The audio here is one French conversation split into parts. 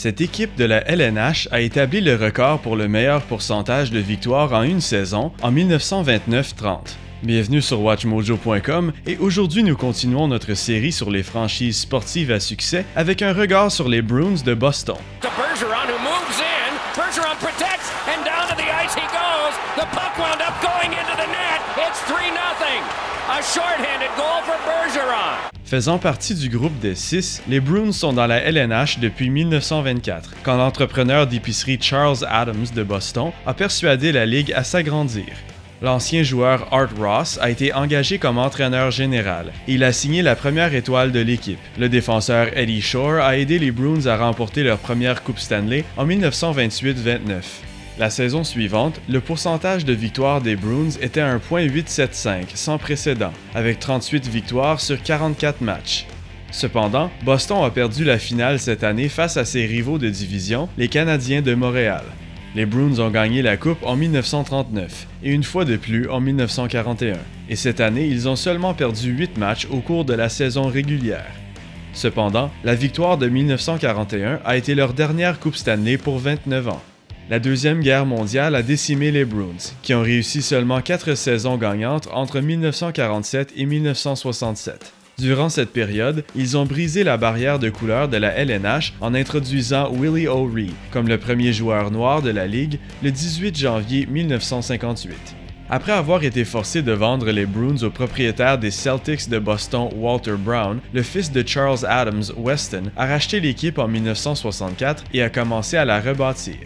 Cette équipe de la LNH a établi le record pour le meilleur pourcentage de victoires en une saison en 1929-30. Bienvenue sur WatchMojo.com et aujourd'hui nous continuons notre série sur les franchises sportives à succès avec un regard sur les Bruins de Boston. Bergeron who moves in, Bergeron protects and down to the ice he goes. The puck wound up going into the net. It's 3-0. A shorthanded goal for Bergeron. Faisant partie du groupe des 6, les Bruins sont dans la LNH depuis 1924, quand l'entrepreneur d'épicerie Charles Adams de Boston a persuadé la Ligue à s'agrandir. L'ancien joueur Art Ross a été engagé comme entraîneur général et il a signé la première étoile de l'équipe. Le défenseur Eddie Shore a aidé les Bruins à remporter leur première Coupe Stanley en 1928-29. La saison suivante, le pourcentage de victoires des Bruins était à 1,875, sans précédent, avec 38 victoires sur 44 matchs. Cependant, Boston a perdu la finale cette année face à ses rivaux de division, les Canadiens de Montréal. Les Bruins ont gagné la Coupe en 1939 et une fois de plus en 1941. Et cette année, ils ont seulement perdu 8 matchs au cours de la saison régulière. Cependant, la victoire de 1941 a été leur dernière Coupe Stanley pour 29 ans. La Deuxième Guerre mondiale a décimé les Bruins, qui ont réussi seulement 4 saisons gagnantes entre 1947 et 1967. Durant cette période, ils ont brisé la barrière de couleur de la LNH en introduisant Willie O'Ree comme le premier joueur noir de la Ligue le 18 janvier 1958. Après avoir été forcé de vendre les Bruins au propriétaire des Celtics de Boston, Walter Brown, le fils de Charles Adams, Weston, a racheté l'équipe en 1964 et a commencé à la rebâtir.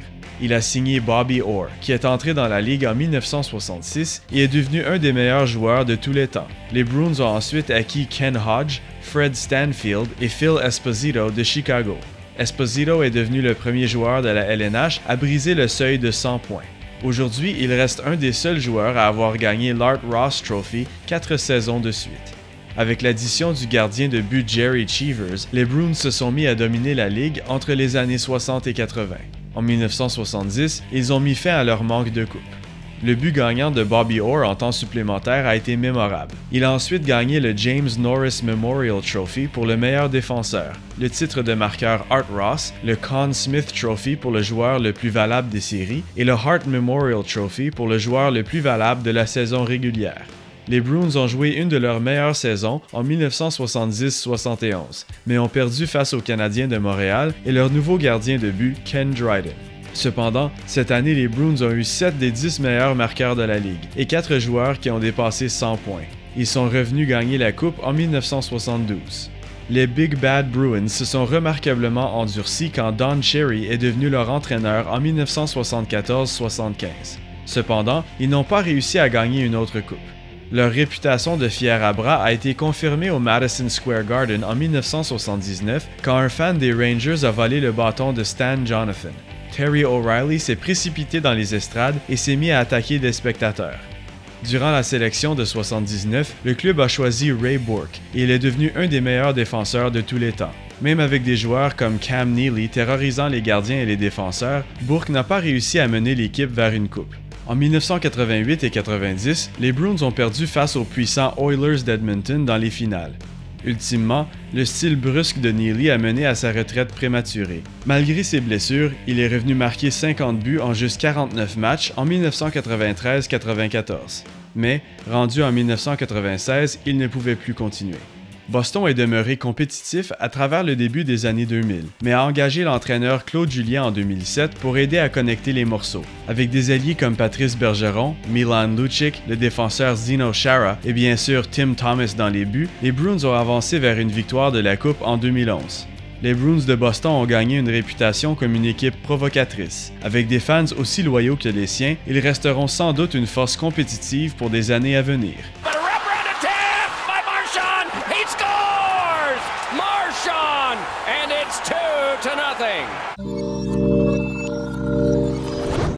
Il a signé Bobby Orr, qui est entré dans la Ligue en 1966 et est devenu un des meilleurs joueurs de tous les temps. Les Bruins ont ensuite acquis Ken Hodge, Fred Stanfield et Phil Esposito de Chicago. Esposito est devenu le premier joueur de la LNH à briser le seuil de 100 points. Aujourd'hui, il reste un des seuls joueurs à avoir gagné l'Art Ross Trophy 4 saisons de suite. Avec l'addition du gardien de but Jerry Cheevers, les Bruins se sont mis à dominer la Ligue entre les années 60 et 80. En 1970, ils ont mis fin à leur manque de coupe. Le but gagnant de Bobby Orr en temps supplémentaire a été mémorable. Il a ensuite gagné le James Norris Memorial Trophy pour le meilleur défenseur, le titre de marqueur Art Ross, le Conn Smythe Trophy pour le joueur le plus valable des séries et le Hart Memorial Trophy pour le joueur le plus valable de la saison régulière. Les Bruins ont joué une de leurs meilleures saisons en 1970-71, mais ont perdu face aux Canadiens de Montréal et leur nouveau gardien de but, Ken Dryden. Cependant, cette année, les Bruins ont eu 7 des 10 meilleurs marqueurs de la Ligue et 4 joueurs qui ont dépassé 100 points. Ils sont revenus gagner la Coupe en 1972. Les Big Bad Bruins se sont remarquablement endurcis quand Don Cherry est devenu leur entraîneur en 1974-75. Cependant, ils n'ont pas réussi à gagner une autre coupe. Leur réputation de fiers à bras a été confirmée au Madison Square Garden en 1979 quand un fan des Rangers a volé le bâton de Stan Jonathan. Terry O'Reilly s'est précipité dans les estrades et s'est mis à attaquer des spectateurs. Durant la sélection de 1979, le club a choisi Ray Bourque et il est devenu un des meilleurs défenseurs de tous les temps. Même avec des joueurs comme Cam Neely terrorisant les gardiens et les défenseurs, Bourque n'a pas réussi à mener l'équipe vers une coupe. En 1988 et 90, les Bruins ont perdu face aux puissants Oilers d'Edmonton dans les finales. Ultimement, le style brusque de Neely a mené à sa retraite prématurée. Malgré ses blessures, il est revenu marquer 50 buts en juste 49 matchs en 1993-94. Mais, rendu en 1996, il ne pouvait plus continuer. Boston est demeuré compétitif à travers le début des années 2000, mais a engagé l'entraîneur Claude Julien en 2007 pour aider à connecter les morceaux. Avec des alliés comme Patrice Bergeron, Milan Lucic, le défenseur Zdeno Chara et bien sûr Tim Thomas dans les buts, les Bruins ont avancé vers une victoire de la Coupe en 2011. Les Bruins de Boston ont gagné une réputation comme une équipe provocatrice. Avec des fans aussi loyaux que les siens, ils resteront sans doute une force compétitive pour des années à venir. And it's 2-0.